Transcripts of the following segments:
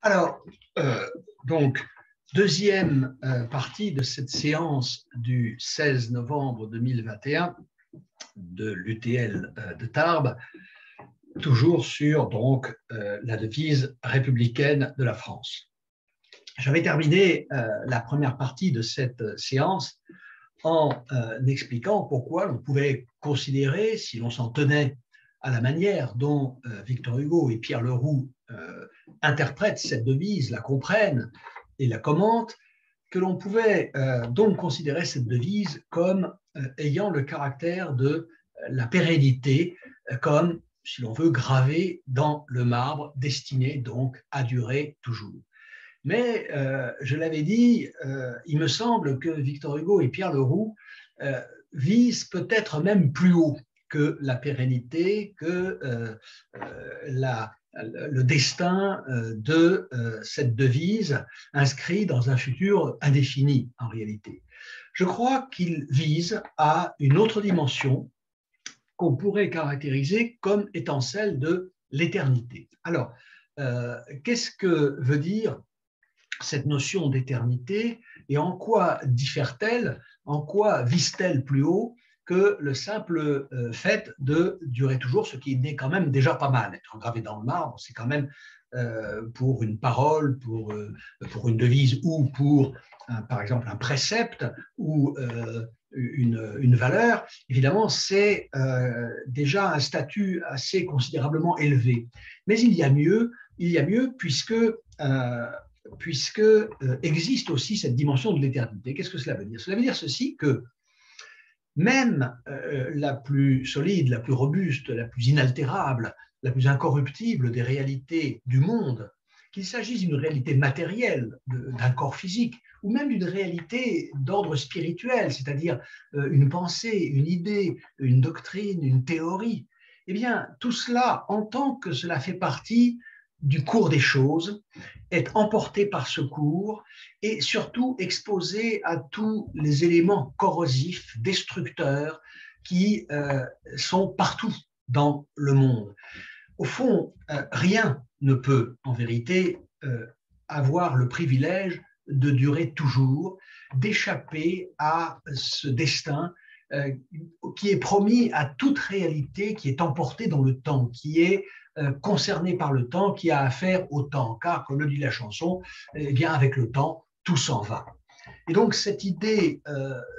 Alors, euh, donc, deuxième partie de cette séance du 16 novembre 2021 de l'UTL de Tarbes, toujours sur donc, la devise républicaine de la France. J'avais terminé la première partie de cette séance en expliquant pourquoi l'on pouvait considérer, si l'on s'en tenait à la manière dont Victor Hugo et Pierre Leroux interprètent cette devise, la comprennent et la commentent, que l'on pouvait donc considérer cette devise comme ayant le caractère de la pérennité, comme, si l'on veut, gravée dans le marbre, destinée donc à durer toujours. Mais je l'avais dit, il me semble que Victor Hugo et Pierre Leroux visent peut-être même plus haut que la pérennité, que le destin de cette devise inscrit dans un futur indéfini en réalité. Je crois qu'ils visent à une autre dimension qu'on pourrait caractériser comme étant celle de l'éternité. Alors, qu'est-ce que veut dire cette notion d'éternité et en quoi diffère-t-elle, en quoi vise-t-elle plus haut que le simple fait de durer toujours, ce qui n'est quand même déjà pas mal. Être gravé dans le marbre, c'est quand même pour une parole, pour une devise ou pour, par exemple, un précepte ou une valeur, évidemment, c'est déjà un statut assez considérablement élevé. Mais il y a mieux puisque existe aussi cette dimension de l'éternité. Qu'est-ce que cela veut dire? Cela veut dire ceci, que même la plus solide, la plus robuste, la plus inaltérable, la plus incorruptible des réalités du monde, qu'il s'agisse d'une réalité matérielle, d'un corps physique, ou même d'une réalité d'ordre spirituel, c'est-à-dire une pensée, une idée, une doctrine, une théorie, eh bien, tout cela, en tant que cela fait partie du cours des choses, est emporté par ce cours et surtout exposé à tous les éléments corrosifs, destructeurs qui sont partout dans le monde. Au fond, rien ne peut en vérité avoir le privilège de durer toujours, d'échapper à ce destin qui est promis à toute réalité qui est emportée dans le temps, qui est concerné par le temps, qui a affaire au temps, car, comme le dit la chanson, eh bien, avec le temps, tout s'en va. Et donc, cette idée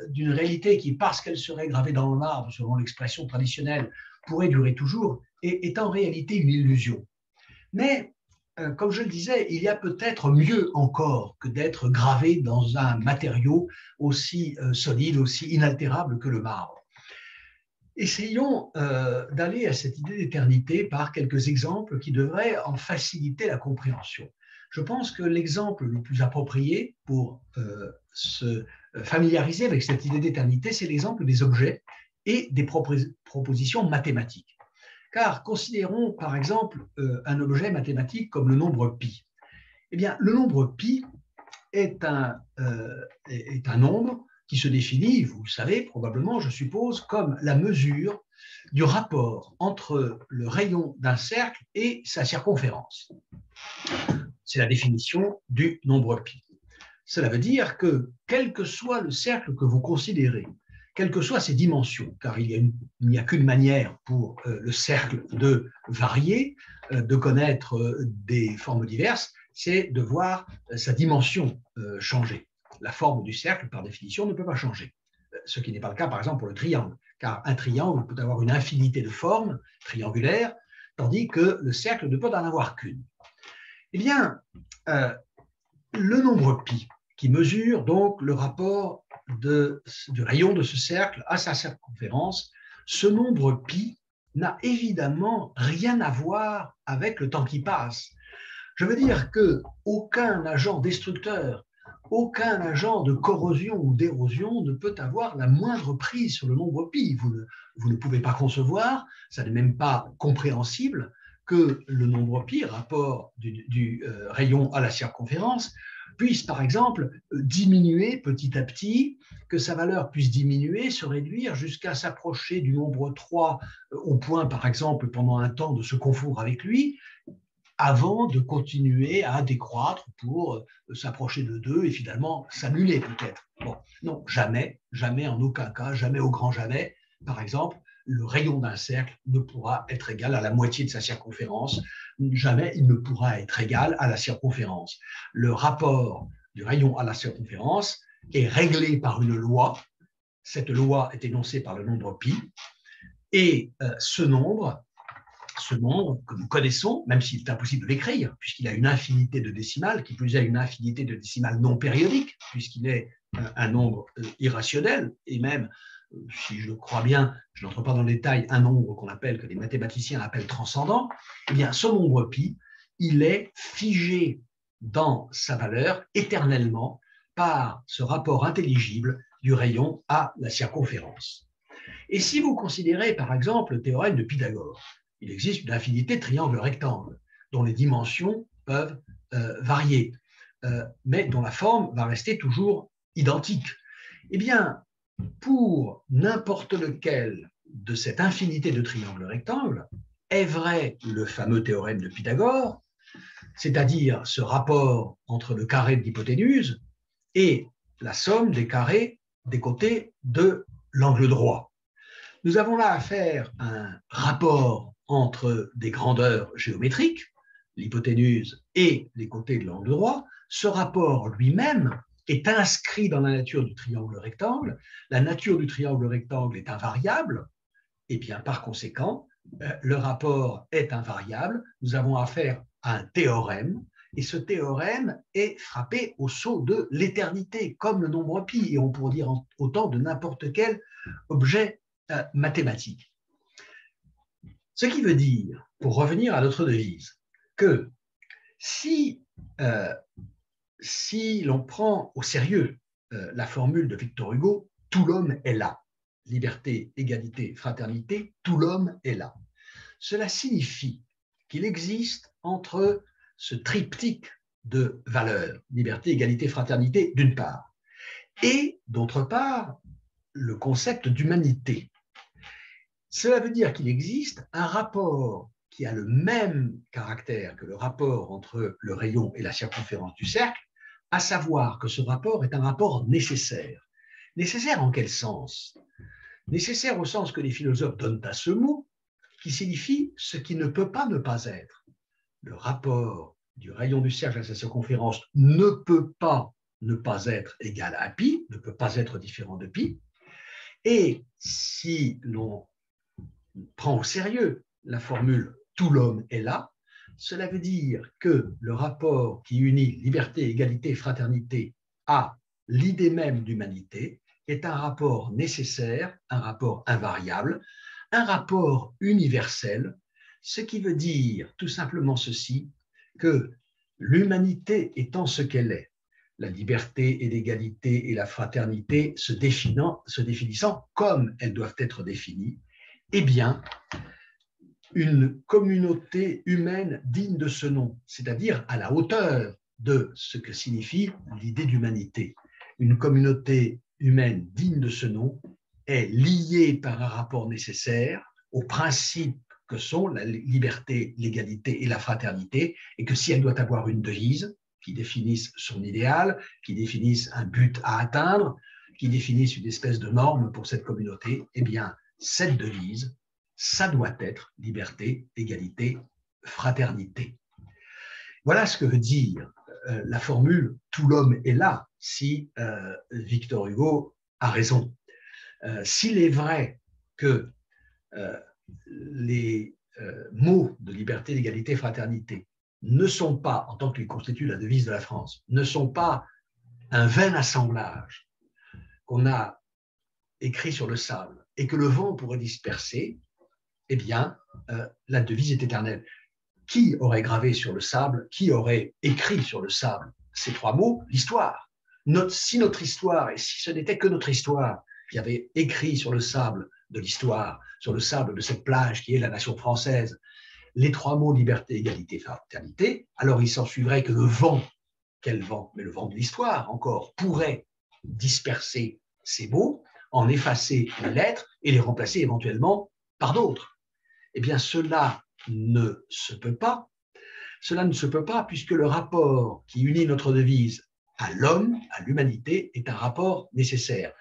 d'une réalité qui, parce qu'elle serait gravée dans le marbre, selon l'expression traditionnelle, pourrait durer toujours, est en réalité une illusion. Mais, comme je le disais, il y a peut-être mieux encore que d'être gravé dans un matériau aussi solide, aussi inaltérable que le marbre. Essayons d'aller à cette idée d'éternité par quelques exemples qui devraient en faciliter la compréhension. Je pense que l'exemple le plus approprié pour se familiariser avec cette idée d'éternité, c'est l'exemple des objets et des propositions mathématiques. Car considérons par exemple un objet mathématique comme le nombre pi. Eh bien, le nombre pi est un nombre qui se définit, vous le savez probablement, je suppose, comme la mesure du rapport entre le rayon d'un cercle et sa circonférence. C'est la définition du nombre pi. Cela veut dire que, quel que soit le cercle que vous considérez, quelles que soient ses dimensions, car il n'y a qu'une manière pour le cercle de varier, de connaître des formes diverses, c'est de voir sa dimension changer. La forme du cercle, par définition, ne peut pas changer. Ce qui n'est pas le cas, par exemple, pour le triangle, car un triangle peut avoir une infinité de formes triangulaires, tandis que le cercle ne peut en avoir qu'une. Eh bien, le nombre pi, qui mesure donc le rapport du rayon de ce cercle à sa circonférence, ce nombre pi n'a évidemment rien à voir avec le temps qui passe. Je veux dire qu'aucun agent destructeur, aucun agent de corrosion ou d'érosion ne peut avoir la moindre prise sur le nombre pi. Vous ne pouvez pas concevoir, ça n'est même pas compréhensible, que le nombre pi, rapport du rayon à la circonférence, puisse par exemple diminuer petit à petit, que sa valeur puisse diminuer, se réduire jusqu'à s'approcher du nombre 3 au point par exemple pendant un temps de se confondre avec lui, avant de continuer à décroître pour s'approcher de 2 et finalement s'annuler peut-être. Bon, non, jamais, jamais, en aucun cas, jamais au grand jamais. Par exemple, le rayon d'un cercle ne pourra être égal à la moitié de sa circonférence. Jamais il ne pourra être égal à la circonférence. Le rapport du rayon à la circonférence est réglé par une loi. Cette loi est énoncée par le nombre pi. Et ce nombre que nous connaissons, même s'il est impossible de l'écrire, puisqu'il a une infinité de décimales, qui plus est une infinité de décimales non périodiques, puisqu'il est un nombre irrationnel, et même, si je crois bien, je n'entre pas dans le détail, un nombre que les mathématiciens appellent transcendant, eh bien, ce nombre pi, il est figé dans sa valeur éternellement par ce rapport intelligible du rayon à la circonférence. Et si vous considérez, par exemple, le théorème de Pythagore, il existe une infinité de triangles rectangles dont les dimensions peuvent varier, mais dont la forme va rester toujours identique. Eh bien, pour n'importe lequel de cette infinité de triangles rectangles, est vrai le fameux théorème de Pythagore, c'est-à-dire ce rapport entre le carré de l'hypoténuse et la somme des carrés des côtés de l'angle droit. Nous avons là affaire à un rapport entre des grandeurs géométriques, l'hypoténuse et les côtés de l'angle droit. Ce rapport lui-même est inscrit dans la nature du triangle rectangle. La nature du triangle rectangle est invariable, et bien par conséquent, le rapport est invariable. Nous avons affaire à un théorème, et ce théorème est frappé au sceau de l'éternité, comme le nombre pi, et on pourrait dire autant de n'importe quel objet mathématique. Ce qui veut dire, pour revenir à notre devise, que si l'on prend au sérieux la formule de Victor Hugo, tout l'homme est là, liberté, égalité, fraternité, tout l'homme est là. Cela signifie qu'il existe entre ce triptyque de valeurs, liberté, égalité, fraternité, d'une part, et d'autre part, le concept d'humanité. Cela veut dire qu'il existe un rapport qui a le même caractère que le rapport entre le rayon et la circonférence du cercle, à savoir que ce rapport est un rapport nécessaire. Nécessaire en quel sens? Nécessaire au sens que les philosophes donnent à ce mot, qui signifie ce qui ne peut pas ne pas être. Le rapport du rayon du cercle à sa circonférence ne peut pas ne pas être égal à pi, ne peut pas être différent de pi. Et si l'on prend au sérieux la formule « tout l'homme est là », cela veut dire que le rapport qui unit liberté, égalité, fraternité à l'idée même d'humanité est un rapport nécessaire, un rapport invariable, un rapport universel, ce qui veut dire tout simplement ceci, que l'humanité étant ce qu'elle est, la liberté et l'égalité et la fraternité se définissant comme elles doivent être définies, eh bien, une communauté humaine digne de ce nom, c'est-à-dire à la hauteur de ce que signifie l'idée d'humanité. Une communauté humaine digne de ce nom est liée par un rapport nécessaire aux principes que sont la liberté, l'égalité et la fraternité, et que si elle doit avoir une devise qui définisse son idéal, qui définisse un but à atteindre, qui définisse une espèce de norme pour cette communauté, eh bien, cette devise, ça doit être liberté, égalité, fraternité. Voilà ce que veut dire la formule « tout l'homme est là » si Victor Hugo a raison. S'il est vrai que les mots de liberté, d'égalité, fraternité ne sont pas, en tant qu'ils constituent la devise de la France, ne sont pas un vain assemblage qu'on a écrit sur le sable et que le vent pourrait disperser, eh bien, la devise est éternelle. Qui aurait gravé sur le sable, qui aurait écrit sur le sable ces trois mots? L'histoire. Si notre histoire, et si ce n'était que notre histoire qui avait écrit sur le sable de l'histoire, sur le sable de cette plage qui est la nation française, les trois mots liberté, égalité, fraternité, alors il s'en suivrait que le vent, quel vent? Mais le vent de l'histoire encore, pourrait disperser ces mots, en effacer les lettres et les remplacer éventuellement par d'autres. Eh bien, cela ne se peut pas. Cela ne se peut pas puisque le rapport qui unit notre devise à l'homme, à l'humanité, est un rapport nécessaire.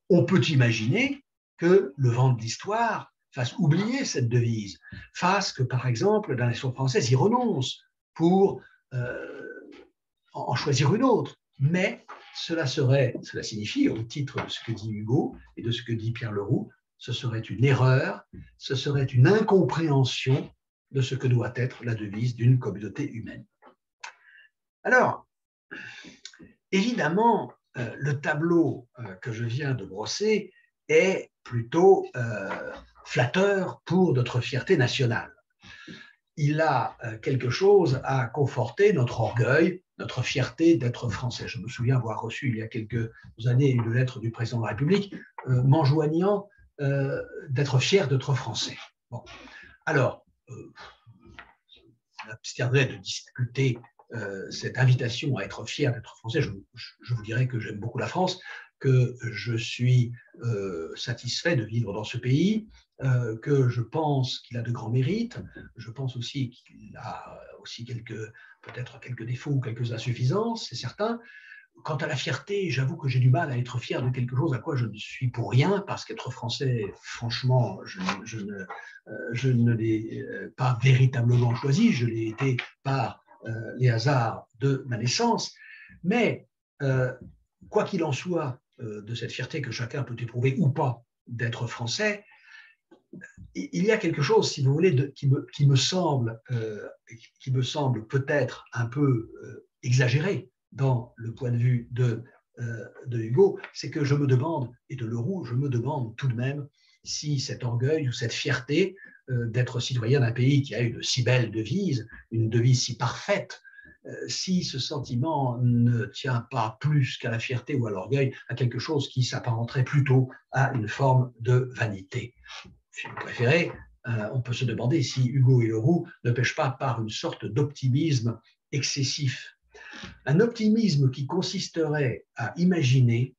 On peut imaginer que le vent de l'histoire fasse oublier cette devise, fasse que, par exemple, la nation française y renonce pour en choisir une autre. Mais cela signifie, au titre de ce que dit Hugo et de ce que dit Pierre Leroux, ce serait une erreur, ce serait une incompréhension de ce que doit être la devise d'une communauté humaine. Alors, évidemment, le tableau que je viens de brosser est plutôt flatteur pour notre fierté nationale. Il a quelque chose à conforter notre orgueil, notre fierté d'être français. Je me souviens avoir reçu il y a quelques années une lettre du président de la République m'enjoignant d'être fier d'être français. Bon. Alors, j'abstiendrai de discuter cette invitation à être fier d'être français. Je vous dirais que j'aime beaucoup la France, que je suis satisfait de vivre dans ce pays, que je pense qu'il a de grands mérites. Je pense aussi qu'il a aussi peut-être quelques défauts ou quelques insuffisances, c'est certain. Quant à la fierté, j'avoue que j'ai du mal à être fier de quelque chose à quoi je ne suis pour rien, parce qu'être français, franchement, je ne l'ai pas véritablement choisi, je l'ai été par les hasards de ma naissance. Mais quoi qu'il en soit de cette fierté que chacun peut éprouver ou pas d'être français, il y a quelque chose, si vous voulez, qui me semble peut-être un peu exagéré dans le point de vue de Hugo, c'est que je me demande, et de Leroux, je me demande tout de même si cet orgueil ou cette fierté d'être citoyen d'un pays qui a une si belle devise, une devise si parfaite, si ce sentiment ne tient pas plus qu'à la fierté ou à l'orgueil, à quelque chose qui s'apparenterait plutôt à une forme de vanité. Si vous préférez, on peut se demander si Hugo et Leroux ne pêchent pas par une sorte d'optimisme excessif. Un optimisme qui consisterait à imaginer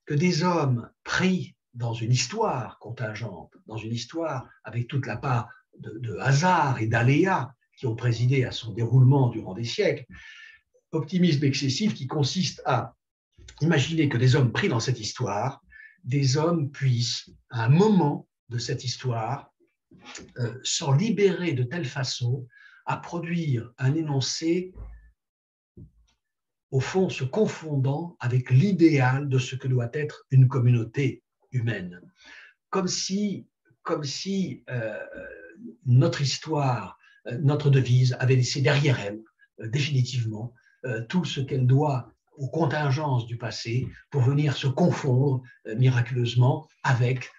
que des hommes pris dans une histoire contingente, dans une histoire avec toute la part de hasard et d'aléas qui ont présidé à son déroulement durant des siècles, optimisme excessif qui consiste à imaginer que des hommes pris dans cette histoire, des hommes puissent, à un moment de cette histoire, s'en libérer de telle façon à produire un énoncé au fond se confondant avec l'idéal de ce que doit être une communauté humaine. Comme si notre histoire, notre devise avait laissé derrière elle définitivement tout ce qu'elle doit aux contingences du passé pour venir se confondre miraculeusement avec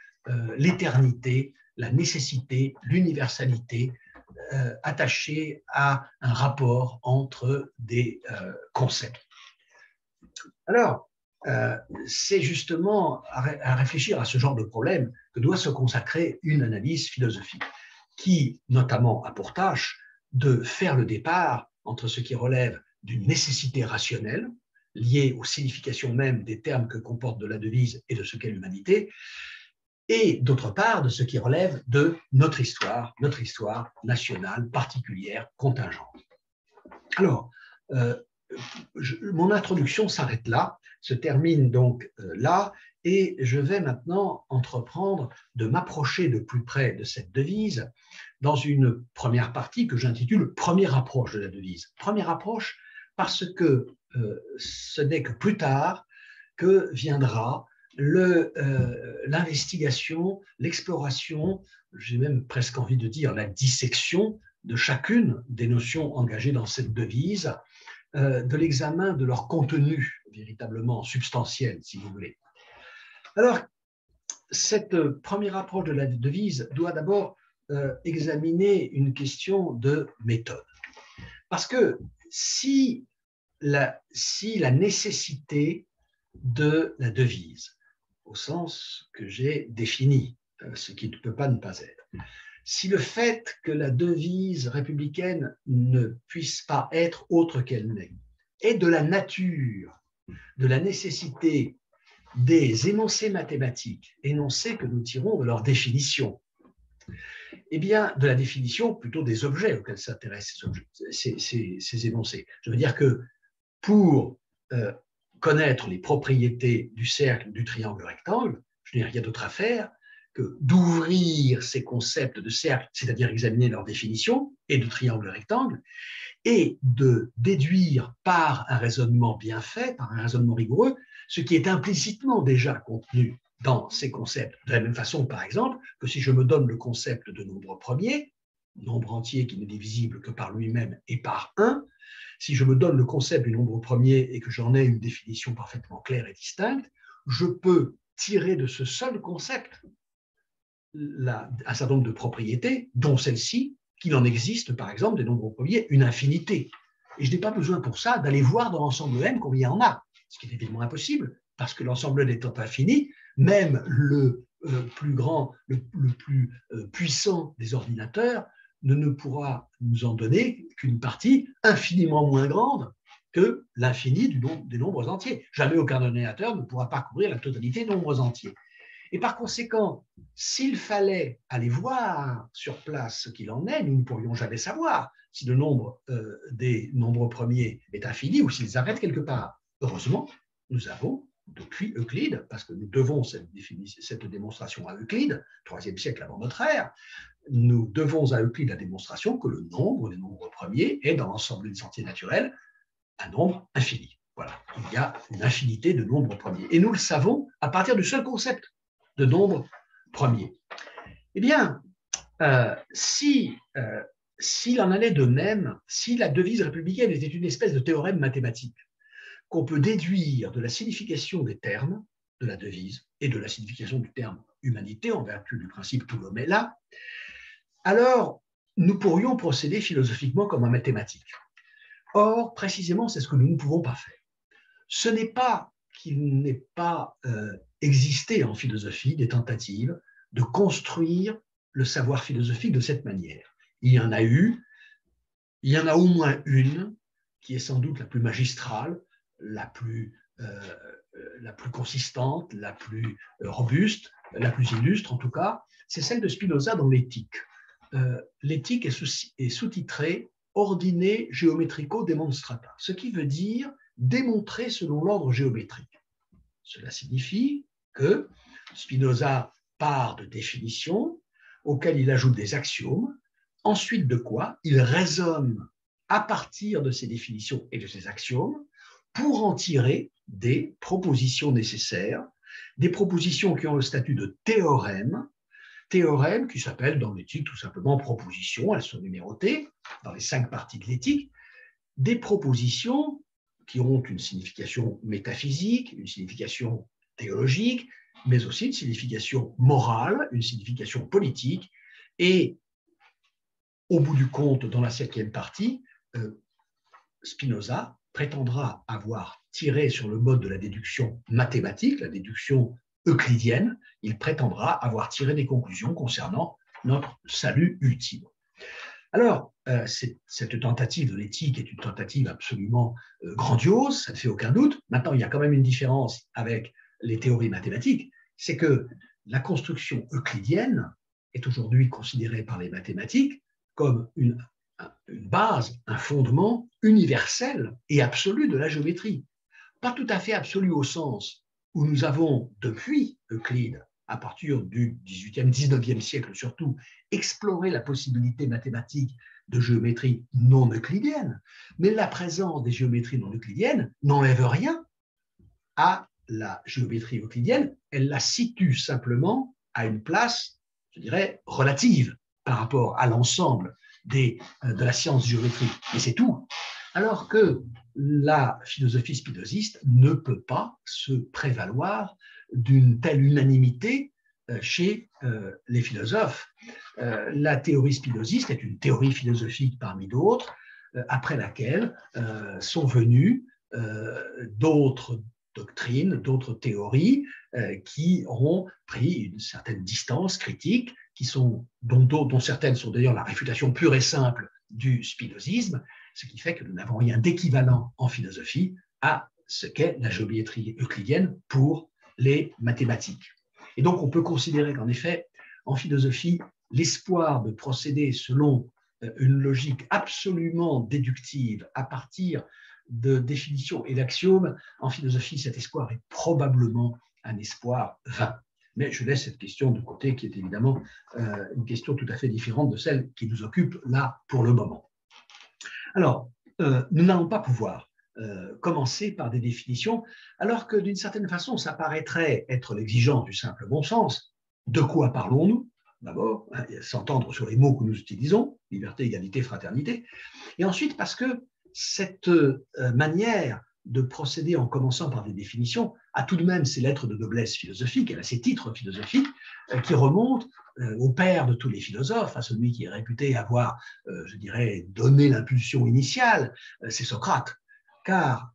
l'éternité, la nécessité, l'universalité attachée à un rapport entre des concepts. Alors, c'est justement à réfléchir à ce genre de problème que doit se consacrer une analyse philosophique, qui notamment a pour tâche de faire le départ entre ce qui relève d'une nécessité rationnelle, liée aux significations mêmes des termes que comporte de la devise et de ce qu'est l'humanité, et d'autre part de ce qui relève de notre histoire nationale, particulière, contingente. Alors, mon introduction s'arrête là, se termine donc là, et je vais maintenant entreprendre de m'approcher de plus près de cette devise dans une première partie que j'intitule « Première approche de la devise ». Première approche parce que ce n'est que plus tard que viendra l'investigation, l'exploration, j'ai même presque envie de dire la dissection de chacune des notions engagées dans cette devise, de l'examen de leur contenu véritablement substantiel, si vous voulez. Alors, cette première approche de la devise doit d'abord examiner une question de méthode. Parce que si la nécessité de la devise, au sens que j'ai défini, ce qui ne peut pas ne pas être, si le fait que la devise républicaine ne puisse pas être autre qu'elle n'est, est de la nature, de la nécessité des énoncés mathématiques, énoncés que nous tirons de leur définition, Eh bien, de la définition plutôt des objets auxquels s'intéressent ces énoncés. Je veux dire que pour connaître les propriétés du cercle, du triangle rectangle, je n'ai rien d'autre à faire que d'ouvrir ces concepts de cercle, c'est-à-dire examiner leur définition, et de triangle rectangle, et de déduire par un raisonnement bien fait, par un raisonnement rigoureux, ce qui est implicitement déjà contenu dans ces concepts. De la même façon, par exemple, que si je me donne le concept de nombre premier, nombre entier qui n'est divisible que par lui-même et par 1, si je me donne le concept du nombre premier et que j'en ai une définition parfaitement claire et distincte, je peux tirer de ce seul concept un certain nombre de propriétés, dont celle-ci, qu'il en existe, par exemple, des nombres premiers, une infinité. Et je n'ai pas besoin pour ça d'aller voir dans l'ensemble M combien il y en a, ce qui est évidemment impossible, parce que l'ensemble étant infini, même le plus grand, le plus puissant des ordinateurs ne pourra nous en donner qu'une partie infiniment moins grande que l'infini des nombres entiers. Jamais aucun ordinateur ne pourra parcourir la totalité des nombres entiers. Et par conséquent, s'il fallait aller voir sur place ce qu'il en est, nous ne pourrions jamais savoir si le nombre des nombres premiers est infini ou s'ils arrêtent quelque part. Heureusement, nous avons, depuis Euclide, parce que nous devons cette démonstration à Euclide, 3e siècle avant notre ère, nous devons à Euclide la démonstration que le nombre des nombres premiers est, dans l'ensemble des entiers naturels, un nombre infini. Voilà, il y a une infinité de nombres premiers. Et nous le savons à partir du seul concept de nombre premier. Eh bien, s'il en allait de même, si la devise républicaine était une espèce de théorème mathématique qu'on peut déduire de la signification des termes de la devise et de la signification du terme humanité en vertu du principe tout l'homme est là, alors nous pourrions procéder philosophiquement comme un mathématique. Or, précisément, c'est ce que nous ne pouvons pas faire. Ce n'est pas qu'il n'ait pas existé en philosophie des tentatives de construire le savoir philosophique de cette manière. Il y en a eu, il y en a au moins une qui est sans doute la plus magistrale, la plus consistante, la plus robuste, la plus illustre en tout cas, c'est celle de Spinoza dans l'Éthique. L'Éthique est sous-titrée « Ordine geometrico demonstrata », ce qui veut dire démontrer selon l'ordre géométrique. Cela signifie que Spinoza part de définitions auxquelles il ajoute des axiomes, ensuite de quoi il raisonne à partir de ces définitions et de ces axiomes pour en tirer des propositions nécessaires, des propositions qui ont le statut de théorème qui s'appellent dans l'éthique tout simplement propositions, elles sont numérotées dans les 5 parties de l'éthique, des propositions qui ont une signification métaphysique, une signification théologique, mais aussi une signification morale, une signification politique. Et au bout du compte, dans la 5e partie, Spinoza prétendra avoir tiré sur le mode de la déduction mathématique, la déduction euclidienne, il prétendra avoir tiré des conclusions concernant notre salut ultime. Alors, cette tentative de l'éthique est une tentative absolument grandiose, ça ne fait aucun doute. Maintenant, il y a quand même une différence avec les théories mathématiques, c'est que la construction euclidienne est aujourd'hui considérée par les mathématiques comme une base, un fondement universel et absolu de la géométrie. Pas tout à fait absolu au sens où nous avons, depuis Euclide, à partir du 18e, 19e siècle surtout, explorer la possibilité mathématique de géométrie non euclidienne, mais la présence des géométries non euclidiennes n'enlève rien à la géométrie euclidienne, elle la situe simplement à une place, je dirais, relative par rapport à l'ensemble de la science géométrique, et c'est tout. Alors que la philosophie spinoziste ne peut pas se prévaloir d'une telle unanimité chez les philosophes. La théorie spinoziste est une théorie philosophique parmi d'autres, après laquelle sont venues d'autres doctrines, d'autres théories qui ont pris une certaine distance critique, dont certaines sont d'ailleurs la réfutation pure et simple du spinozisme, ce qui fait que nous n'avons rien d'équivalent en philosophie à ce qu'est la géométrie euclidienne pour les mathématiques. Et donc on peut considérer qu'en effet, en philosophie, l'espoir de procéder selon une logique absolument déductive à partir de définitions et d'axiomes, en philosophie, cet espoir est probablement un espoir vain. Mais je laisse cette question de côté, qui est évidemment une question tout à fait différente de celle qui nous occupe là pour le moment. Alors, nous n'allons pas pouvoir commencer par des définitions, alors que d'une certaine façon, ça paraîtrait être l'exigence du simple bon sens. De quoi parlons-nous? D'abord, s'entendre sur les mots que nous utilisons, liberté, égalité, fraternité, et ensuite parce que cette manière de procéder en commençant par des définitions a tout de même ses lettres de noblesse philosophique, elle a ses titres philosophiques qui remontent au père de tous les philosophes, à celui qui est réputé avoir, je dirais, donné l'impulsion initiale, c'est Socrate. Car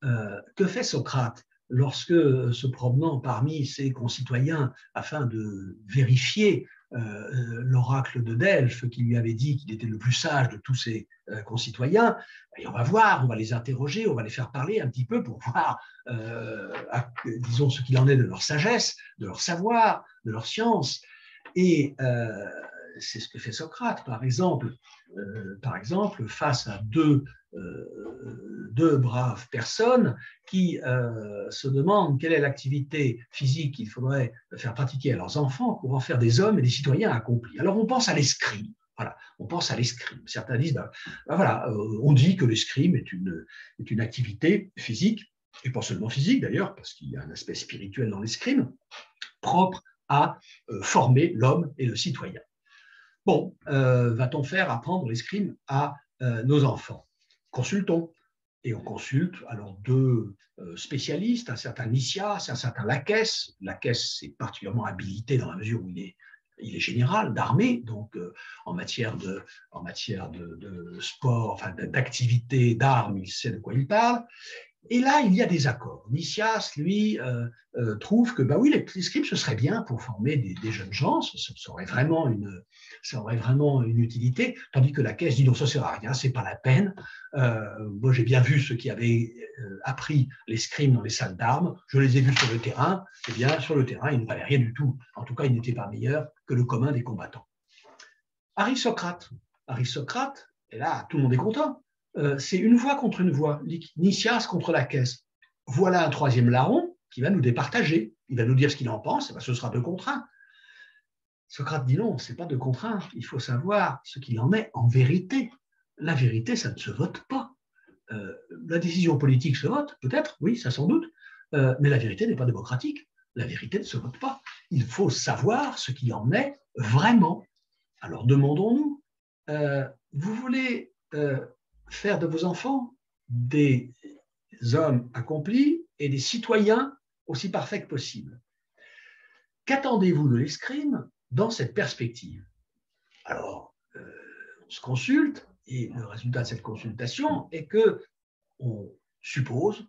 que fait Socrate lorsque, se promenant parmi ses concitoyens afin de vérifier l'oracle de Delphes qui lui avait dit qu'il était le plus sage de tous ses concitoyens, et on va voir, on va les interroger, on va les faire parler un petit peu pour voir, disons, ce qu'il en est de leur sagesse, de leur savoir, de leur science. Et c'est ce que fait Socrate, par exemple, face à deux braves personnes qui se demandent quelle est l'activité physique qu'il faudrait faire pratiquer à leurs enfants pour en faire des hommes et des citoyens accomplis. Alors on pense à l'escrime. Voilà, on pense à l'escrime. Certains disent, voilà, on dit que l'escrime est une activité physique, et pas seulement physique d'ailleurs, parce qu'il y a un aspect spirituel dans l'escrime, propre à former l'homme et le citoyen. Bon, va-t-on faire apprendre l'escrime à nos enfants? Consultons. Et on consulte alors deux spécialistes, un certain Nicias, un certain Laquès. Laquès est particulièrement habilité dans la mesure où il est général d'armée, donc en matière de sport, enfin, d'activité d'armes, il sait de quoi il parle. Et là, il y a des accords. Nicias, lui, trouve que, oui, l'escrime, ce serait bien pour former des jeunes gens, ça aurait vraiment une utilité, tandis que Laquès dit non, ça ne sert à rien, ce n'est pas la peine. Moi, j'ai bien vu ceux qui avaient appris l'escrime dans les salles d'armes, je les ai vus sur le terrain, eh bien, sur le terrain, ils ne valaient rien du tout. En tout cas, ils n'étaient pas meilleurs que le commun des combattants. Arisocrate, et là, tout le monde est content. C'est une voix contre une voix, Nicias contre Laquès. Voilà un troisième larron qui va nous départager. Il va nous dire ce qu'il en pense, ce sera 2 contre 1. Socrate dit non, ce n'est pas 2 contre 1. Il faut savoir ce qu'il en est en vérité. La vérité, ça ne se vote pas. La décision politique se vote, peut-être, oui, ça sans doute, mais la vérité n'est pas démocratique. La vérité ne se vote pas. Il faut savoir ce qu'il en est vraiment. Alors demandons-nous, vous voulez faire de vos enfants des hommes accomplis et des citoyens aussi parfaits que possible. Qu'attendez-vous de l'escrime dans cette perspective? Alors, on se consulte et le résultat de cette consultation est que on suppose,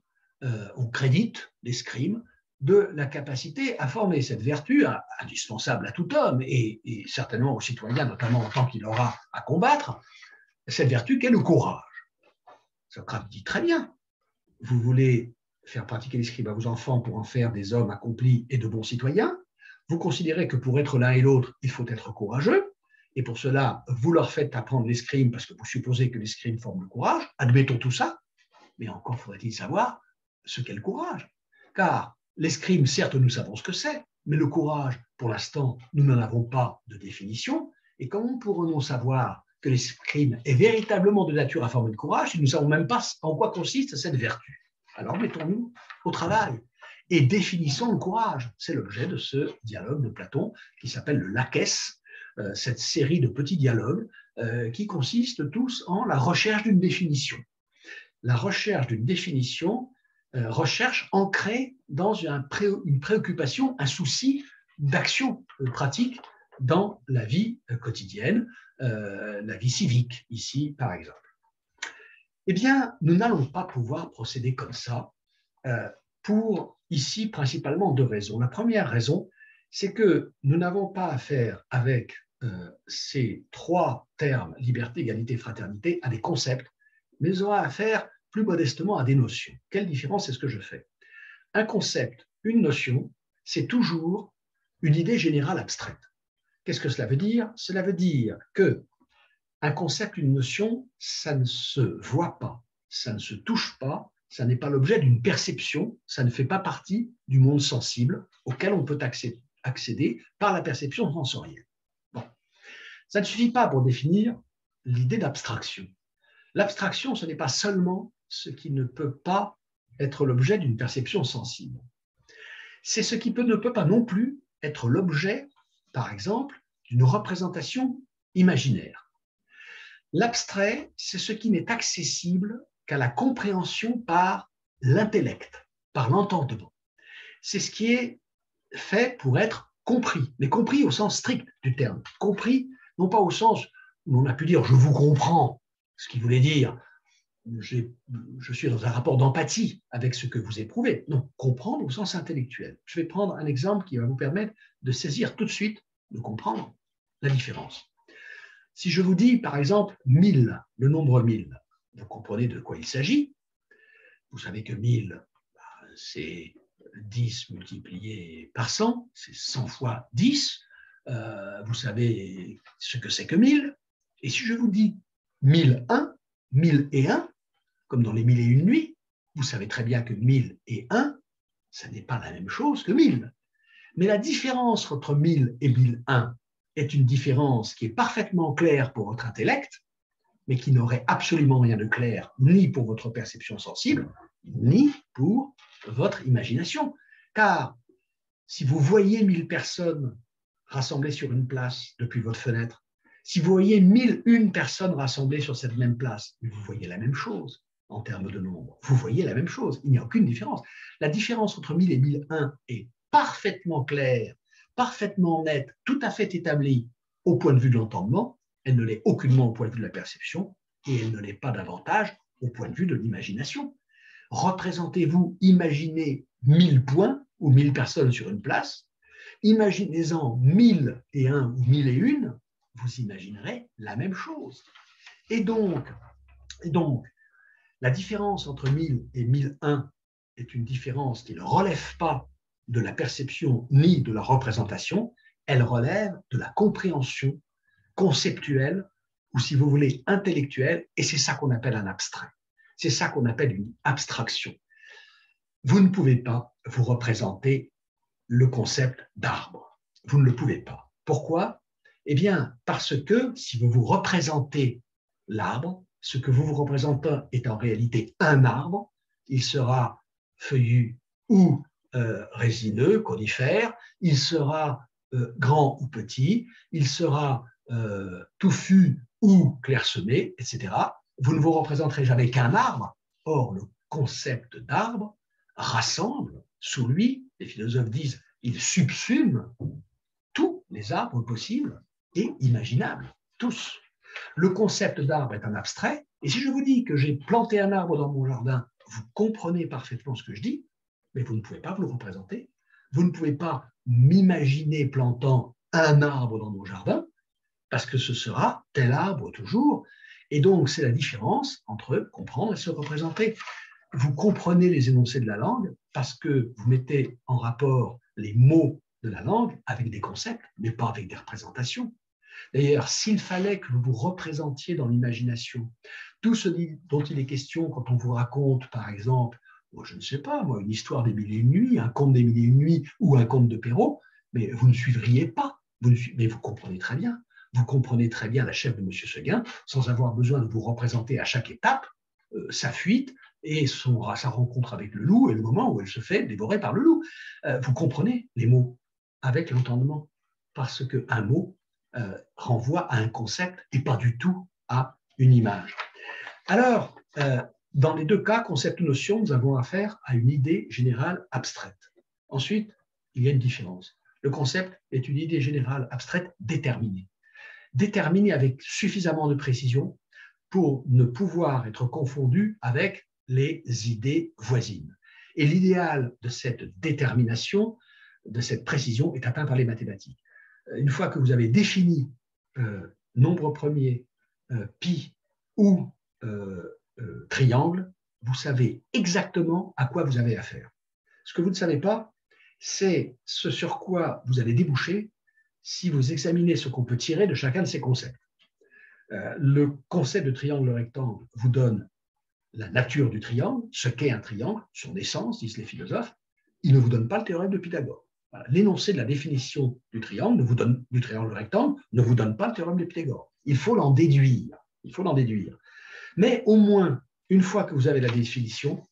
on crédite l'escrime de la capacité à former cette vertu indispensable à tout homme et certainement aux citoyens, notamment en tant qu'il aura à combattre, cette vertu qu'est le courage. Socrate dit très bien, vous voulez faire pratiquer l'escrime à vos enfants pour en faire des hommes accomplis et de bons citoyens, vous considérez que pour être l'un et l'autre, il faut être courageux, et pour cela, vous leur faites apprendre l'escrime parce que vous supposez que l'escrime forme le courage, admettons tout ça, mais encore faudrait-il savoir ce qu'est le courage. Car l'escrime, certes, nous savons ce que c'est, mais le courage, pour l'instant, nous n'en avons pas de définition, et comment pourrons-nous savoir que l'escrime est véritablement de nature à former le courage si nous ne savons même pas en quoi consiste cette vertu? Alors mettons-nous au travail et définissons le courage. C'est l'objet de ce dialogue de Platon qui s'appelle le Laquès, cette série de petits dialogues qui consistent tous en la recherche d'une définition. La recherche d'une définition, recherche ancrée dans une préoccupation, un souci d'action pratique dans la vie quotidienne, la vie civique, ici par exemple. Eh bien, nous n'allons pas pouvoir procéder comme ça pour ici principalement 2 raisons. La première raison, c'est que nous n'avons pas affaire avec ces 3 termes, liberté, égalité, fraternité, à des concepts, mais nous avons affaire plus modestement à des notions. Quelle différence est-ce que je fais? Un concept, une notion, c'est toujours une idée générale abstraite. Qu'est-ce que cela veut dire? Cela veut dire que un concept, une notion, ça ne se voit pas, ça ne se touche pas, ça n'est pas l'objet d'une perception, ça ne fait pas partie du monde sensible auquel on peut accéder par la perception sensorielle. Bon. Ça ne suffit pas pour définir l'idée d'abstraction. L'abstraction, ce n'est pas seulement ce qui ne peut pas être l'objet d'une perception sensible. C'est ce qui ne peut pas non plus être l'objet, par exemple, d'une représentation imaginaire. L'abstrait, c'est ce qui n'est accessible qu'à la compréhension par l'intellect, par l'entendement. C'est ce qui est fait pour être compris, mais compris au sens strict du terme. Compris, non pas au sens où on a pu dire « je vous comprends », ce qui voulait dire « je suis dans un rapport d'empathie avec ce que vous éprouvez ». Non, comprendre au sens intellectuel. Je vais prendre un exemple qui va vous permettre de saisir tout de suite, de comprendre la différence. Si je vous dis, par exemple, 1000, le nombre 1000, vous comprenez de quoi il s'agit. Vous savez que 1000, c'est 10 multiplié par 100, c'est 100 fois 10. Vous savez ce que c'est que 1000. Et si je vous dis 1001, 1001, comme dans les 1001 nuits, vous savez très bien que 1001, ça n'est pas la même chose que 1000. Mais la différence entre 1000 et 1001 est une différence qui est parfaitement claire pour votre intellect, mais qui n'aurait absolument rien de clair ni pour votre perception sensible, ni pour votre imagination. Car si vous voyez 1000 personnes rassemblées sur une place depuis votre fenêtre, si vous voyez 1001 personnes rassemblées sur cette même place, vous voyez la même chose en termes de nombre. Vous voyez la même chose, il n'y a aucune différence. La différence entre 1000 et 1001 est parfaitement claire, parfaitement nette, tout à fait établie au point de vue de l'entendement. Elle ne l'est aucunement au point de vue de la perception et elle ne l'est pas davantage au point de vue de l'imagination. Représentez-vous, imaginez 1000 points ou 1000 personnes sur une place, imaginez-en 1001 ou 1001, vous imaginerez la même chose. Et donc, la différence entre 1000 et 1001 est une différence qui ne relève pas de la perception ni de la représentation, elle relève de la compréhension conceptuelle ou, si vous voulez, intellectuelle, et c'est ça qu'on appelle un abstrait. C'est ça qu'on appelle une abstraction. Vous ne pouvez pas vous représenter le concept d'arbre. Vous ne le pouvez pas. Pourquoi? Eh bien, parce que si vous vous représentez l'arbre, ce que vous vous représentez est en réalité un arbre, il sera feuillu ou résineux, conifère, il sera grand ou petit, il sera touffu ou clairsemé, etc. Vous ne vous représenterez jamais qu'un arbre. Or, le concept d'arbre rassemble sous lui, les philosophes disent, il subsume tous les arbres possibles et imaginables, tous. Le concept d'arbre est un abstrait, et si je vous dis que j'ai planté un arbre dans mon jardin, vous comprenez parfaitement ce que je dis, mais vous ne pouvez pas vous le représenter. Vous ne pouvez pas m'imaginer plantant un arbre dans mon jardin, parce que ce sera tel arbre toujours. Et donc, c'est la différence entre comprendre et se représenter. Vous comprenez les énoncés de la langue parce que vous mettez en rapport les mots de la langue avec des concepts, mais pas avec des représentations. D'ailleurs, s'il fallait que vous vous représentiez dans l'imagination tout ce dont il est question quand on vous raconte, par exemple, je ne sais pas, moi, une histoire des mille et une nuits, un conte des mille et une nuits ou un conte de Perrault, mais vous ne suivriez pas. Mais vous comprenez très bien. Vous comprenez très bien la chèvre de M. Seguin sans avoir besoin de vous représenter à chaque étape sa fuite et sa rencontre avec le loup et le moment où elle se fait dévorer par le loup. Vous comprenez les mots avec l'entendement parce qu'un mot renvoie à un concept et pas du tout à une image. Alors, dans les deux cas, concept ou notion, nous avons affaire à une idée générale abstraite. Ensuite, il y a une différence. Le concept est une idée générale abstraite déterminée. Déterminée avec suffisamment de précision pour ne pouvoir être confondue avec les idées voisines. Et l'idéal de cette détermination, de cette précision, est atteint par les mathématiques. Une fois que vous avez défini nombre premier, pi ou triangle, vous savez exactement à quoi vous avez affaire. Ce que vous ne savez pas, c'est ce sur quoi vous allez déboucher si vous examinez ce qu'on peut tirer de chacun de ces concepts. Le concept de triangle rectangle vous donne la nature du triangle, ce qu'est un triangle, son essence, disent les philosophes. Il ne vous donne pas le théorème de Pythagore. Voilà. L'énoncé de la définition du triangle, du triangle rectangle, ne vous donne pas le théorème de Pythagore. Il faut l'en déduire. Il faut l'en déduire. Mais au moins, une fois que vous avez la définition,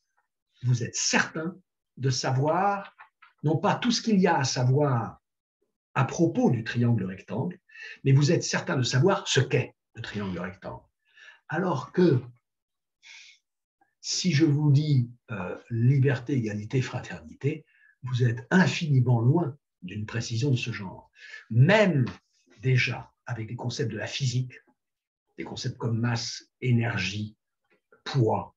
vous êtes certain de savoir, non pas tout ce qu'il y a à savoir à propos du triangle rectangle, mais vous êtes certain de savoir ce qu'est le triangle rectangle. Alors que si je vous dis liberté, égalité, fraternité, vous êtes infiniment loin d'une précision de ce genre. Même déjà avec les concepts de la physique, des concepts comme masse, énergie, poids,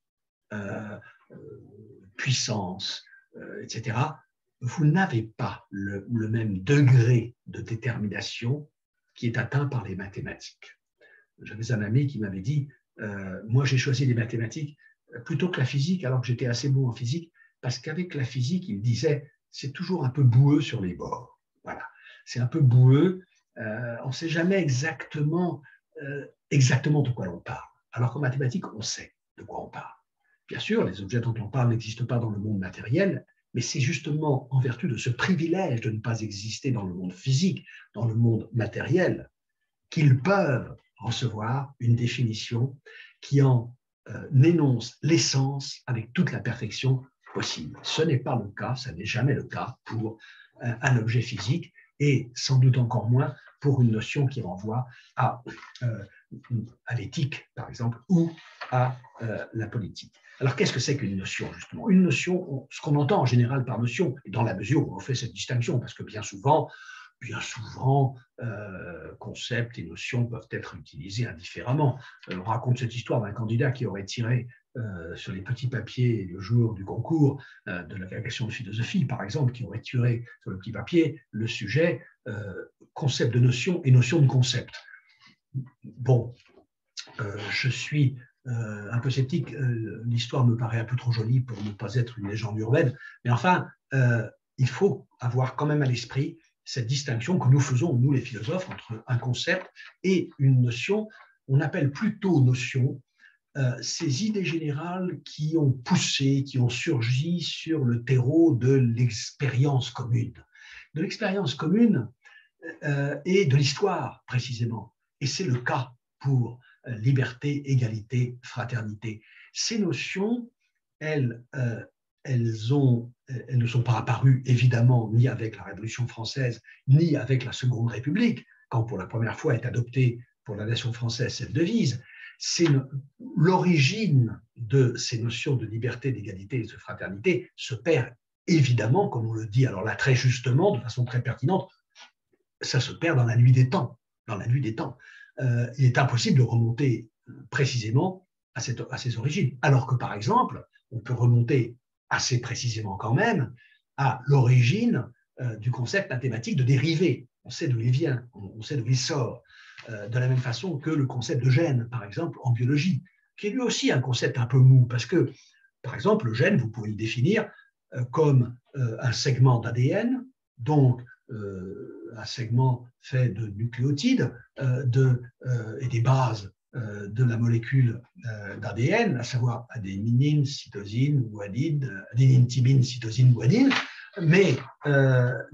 puissance, etc., vous n'avez pas le même degré de détermination qui est atteint par les mathématiques. J'avais un ami qui m'avait dit moi j'ai choisi les mathématiques plutôt que la physique, alors que j'étais assez bon en physique, parce qu'avec la physique, il disait, c'est toujours un peu boueux sur les bords. Voilà, c'est un peu boueux, on ne sait jamais exactement de quoi l'on parle. Alors qu'en mathématiques, on sait de quoi on parle. Bien sûr, les objets dont on parle n'existent pas dans le monde matériel, mais c'est justement en vertu de ce privilège de ne pas exister dans le monde physique, dans le monde matériel, qu'ils peuvent recevoir une définition qui en énonce l'essence avec toute la perfection possible. Ce n'est pas le cas, ça n'est jamais le cas pour un objet physique et sans doute encore moins pour une notion qui renvoie à l'éthique, par exemple, ou à la politique. Alors, qu'est-ce que c'est qu'une notion, justement? Une notion, ce qu'on entend en général par notion, et dans la mesure où on fait cette distinction, parce que bien souvent, concepts et notions peuvent être utilisés indifféremment. On raconte cette histoire d'un candidat qui aurait tiré sur les petits papiers le jour du concours de l'agrégation de philosophie, par exemple, qui aurait tiré sur le petit papier le sujet concept de notion et notion de concept. Bon, je suis un peu sceptique, l'histoire me paraît un peu trop jolie pour ne pas être une légende urbaine, mais enfin, il faut avoir quand même à l'esprit cette distinction que nous faisons, nous les philosophes, entre un concept et une notion. On appelle plutôt notion ces idées générales qui ont poussé, qui ont surgi sur le terreau de l'expérience commune. De l'expérience commune et de l'histoire, précisément. Et c'est le cas pour liberté, égalité, fraternité. Ces notions, elles ne sont pas apparues, évidemment, ni avec la Révolution française, ni avec la Seconde République, quand pour la première fois est adoptée pour la nation française cette devise. C'est l'origine de ces notions de liberté, d'égalité et de fraternité se perd évidemment, comme on le dit alors là très justement, de façon très pertinente, ça se perd dans la nuit des temps. Dans la nuit des temps. Il est impossible de remonter précisément à ces origines. Alors que, par exemple, on peut remonter assez précisément quand même à l'origine du concept mathématique de dérivée. On sait d'où il vient, on sait d'où il sort. De la même façon que le concept de gène, par exemple, en biologie, qui est lui aussi un concept un peu mou, parce que, par exemple, le gène, vous pouvez le définir comme un segment d'ADN, donc un segment fait de nucléotides et des bases de la molécule d'ADN, à savoir adénine, cytosine, guanine, adénine, thymine, cytosine, guanine. Mais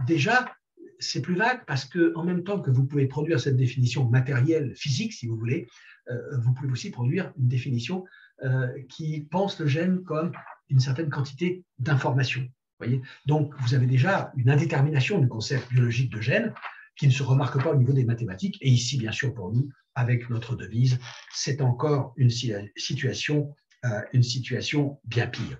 déjà, c'est plus vague parce qu'en même temps que vous pouvez produire cette définition matérielle, physique, si vous voulez, vous pouvez aussi produire une définition qui pense le gène comme une certaine quantité d'informations. Voyez, donc, vous avez déjà une indétermination du concept biologique de gène qui ne se remarque pas au niveau des mathématiques. Et ici, bien sûr, pour nous, avec notre devise, c'est encore une situation bien pire.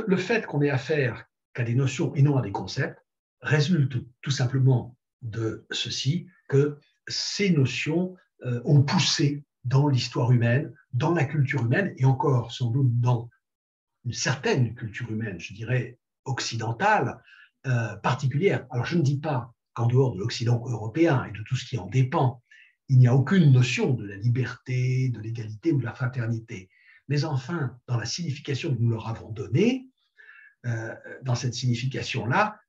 Le fait qu'on ait affaire qu'à des notions et non à des concepts résulte tout simplement de ceci, que ces notions ont poussé dans l'histoire humaine, dans la culture humaine, et encore sans doute dans une certaine culture humaine, je dirais occidentale, particulière. Alors je ne dis pas qu'en dehors de l'Occident européen et de tout ce qui en dépend, il n'y a aucune notion de la liberté, de l'égalité ou de la fraternité. Mais enfin, dans la signification que nous leur avons donnée, dans cette signification-là,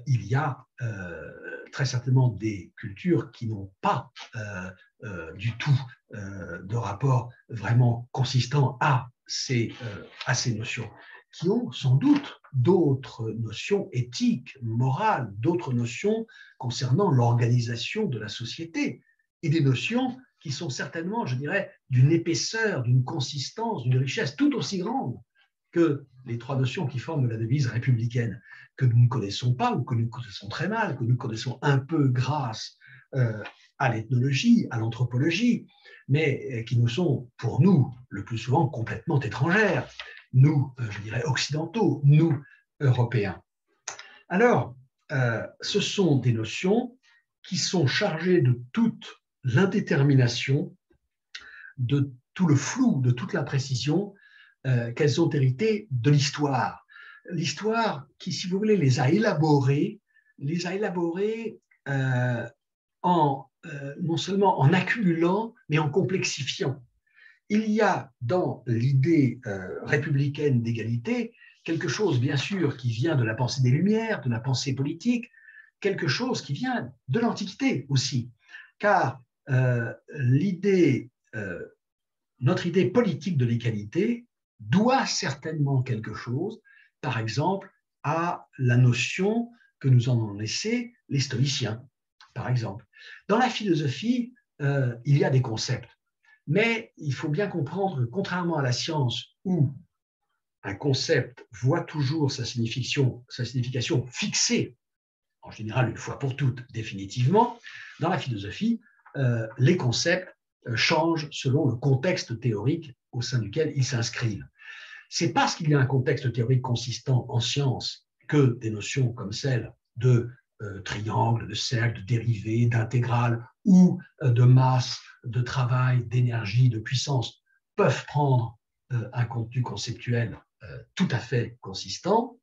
il y a très certainement des cultures qui n'ont pas du tout de rapport vraiment consistant à ces notions, qui ont sans doute d'autres notions éthiques, morales, d'autres notions concernant l'organisation de la société, et des notions qui sont certainement, je dirais, d'une épaisseur, d'une consistance, d'une richesse tout aussi grande que les trois notions qui forment la devise républicaine, que nous ne connaissons pas ou que nous connaissons très mal, que nous connaissons un peu grâce à l'ethnologie, à l'anthropologie, mais qui nous sont, pour nous, le plus souvent complètement étrangères, nous, je dirais, occidentaux, nous, Européens. Alors, ce sont des notions qui sont chargées de toute l'indétermination, de tout le flou, de toute l'imprécision qu'elles ont hérité de l'histoire. L'histoire qui, si vous voulez, les a élaborées non seulement en accumulant, mais en complexifiant. Il y a dans l'idée républicaine d'égalité quelque chose, bien sûr, qui vient de la pensée des Lumières, de la pensée politique, quelque chose qui vient de l'Antiquité aussi, car notre idée politique de l'égalité doit certainement quelque chose, par exemple, à la notion que nous en ont laissé les stoïciens, par exemple. Dans la philosophie, il y a des concepts, mais il faut bien comprendre que, contrairement à la science où un concept voit toujours sa signification fixée, en général une fois pour toutes, définitivement, dans la philosophie, les concepts changent selon le contexte théorique au sein duquel ils s'inscrivent. C'est parce qu'il y a un contexte théorique consistant en science que des notions comme celle de triangle, de cercle, de dérivée, d'intégrale ou de masse, de travail, d'énergie, de puissance peuvent prendre un contenu conceptuel tout à fait consistant.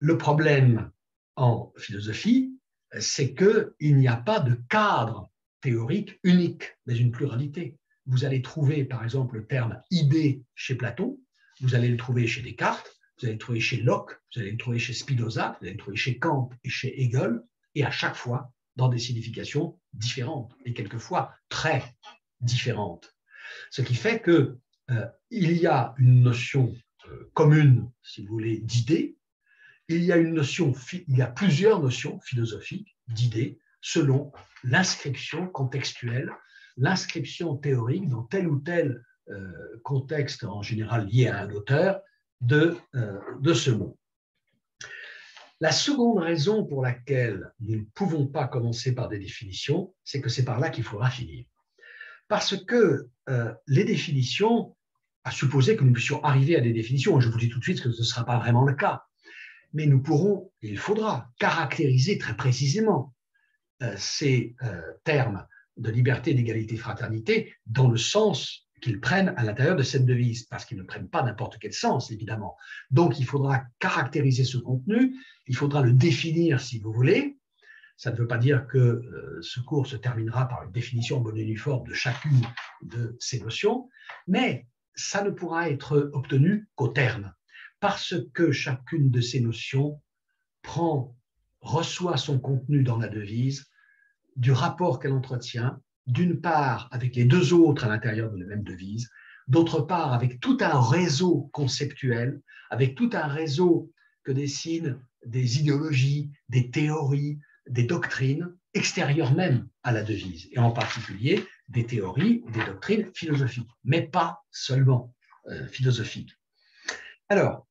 Le problème en philosophie, c'est qu'il n'y a pas de cadre théorique unique, mais une pluralité. Vous allez trouver, par exemple, le terme idée chez Platon, vous allez le trouver chez Descartes, vous allez le trouver chez Locke, vous allez le trouver chez Spinoza, vous allez le trouver chez Kant et chez Hegel, et à chaque fois dans des significations différentes, et quelquefois très différentes. Ce qui fait qu'il y a une notion commune, si vous voulez, d'idée. Il y a plusieurs notions philosophiques d'idées selon l'inscription contextuelle, l'inscription théorique dans tel ou tel contexte, en général lié à un auteur, de ce mot. La seconde raison pour laquelle nous ne pouvons pas commencer par des définitions, c'est que c'est par là qu'il faudra finir. Parce que les définitions, à supposer que nous puissions arriver à des définitions, je vous dis tout de suite que ce ne sera pas vraiment le cas, mais nous pourrons, et il faudra, caractériser très précisément ces termes de liberté, d'égalité, fraternité dans le sens qu'ils prennent à l'intérieur de cette devise, parce qu'ils ne prennent pas n'importe quel sens, évidemment. Donc, il faudra caractériser ce contenu, il faudra le définir si vous voulez. Ça ne veut pas dire que ce cours se terminera par une définition bonne et uniforme de chacune de ces notions, mais ça ne pourra être obtenu qu'au terme, parce que chacune de ces notions reçoit son contenu dans la devise du rapport qu'elle entretient, d'une part avec les deux autres à l'intérieur de la même devise, d'autre part avec tout un réseau conceptuel, avec tout un réseau que dessinent des idéologies, des théories, des doctrines extérieures même à la devise, et en particulier des théories ou des doctrines philosophiques, mais pas seulement philosophiques. Alors,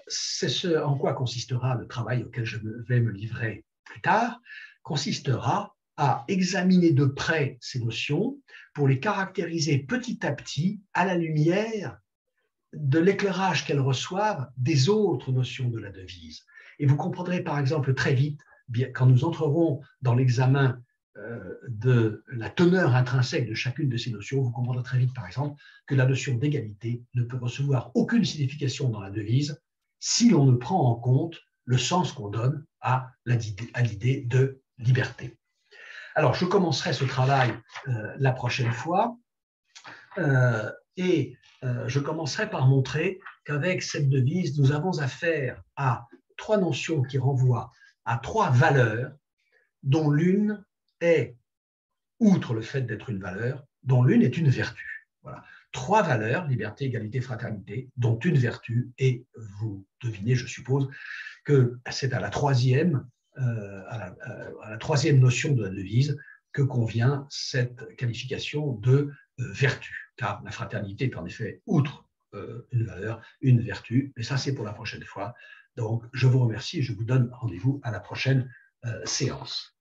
c'est ce en quoi consistera le travail auquel je vais me livrer plus tard, consistera à examiner de près ces notions pour les caractériser petit à petit à la lumière de l'éclairage qu'elles reçoivent des autres notions de la devise. Et vous comprendrez par exemple très vite, quand nous entrerons dans l'examen de la teneur intrinsèque de chacune de ces notions, vous comprendrez très vite par exemple que la notion d'égalité ne peut recevoir aucune signification dans la devise si l'on ne prend en compte le sens qu'on donne à l'idée de liberté. Alors, je commencerai ce travail la prochaine fois et je commencerai par montrer qu'avec cette devise, nous avons affaire à trois notions qui renvoient à trois valeurs dont l'une est, outre le fait d'être une valeur, dont l'une est une vertu. Voilà. Trois valeurs, liberté, égalité, fraternité, dont une vertu, et vous devinez, je suppose, que c'est à la troisième notion de la devise que convient cette qualification de vertu, car la fraternité est en effet, outre une valeur, une vertu, et ça c'est pour la prochaine fois. Donc je vous remercie et je vous donne rendez-vous à la prochaine séance.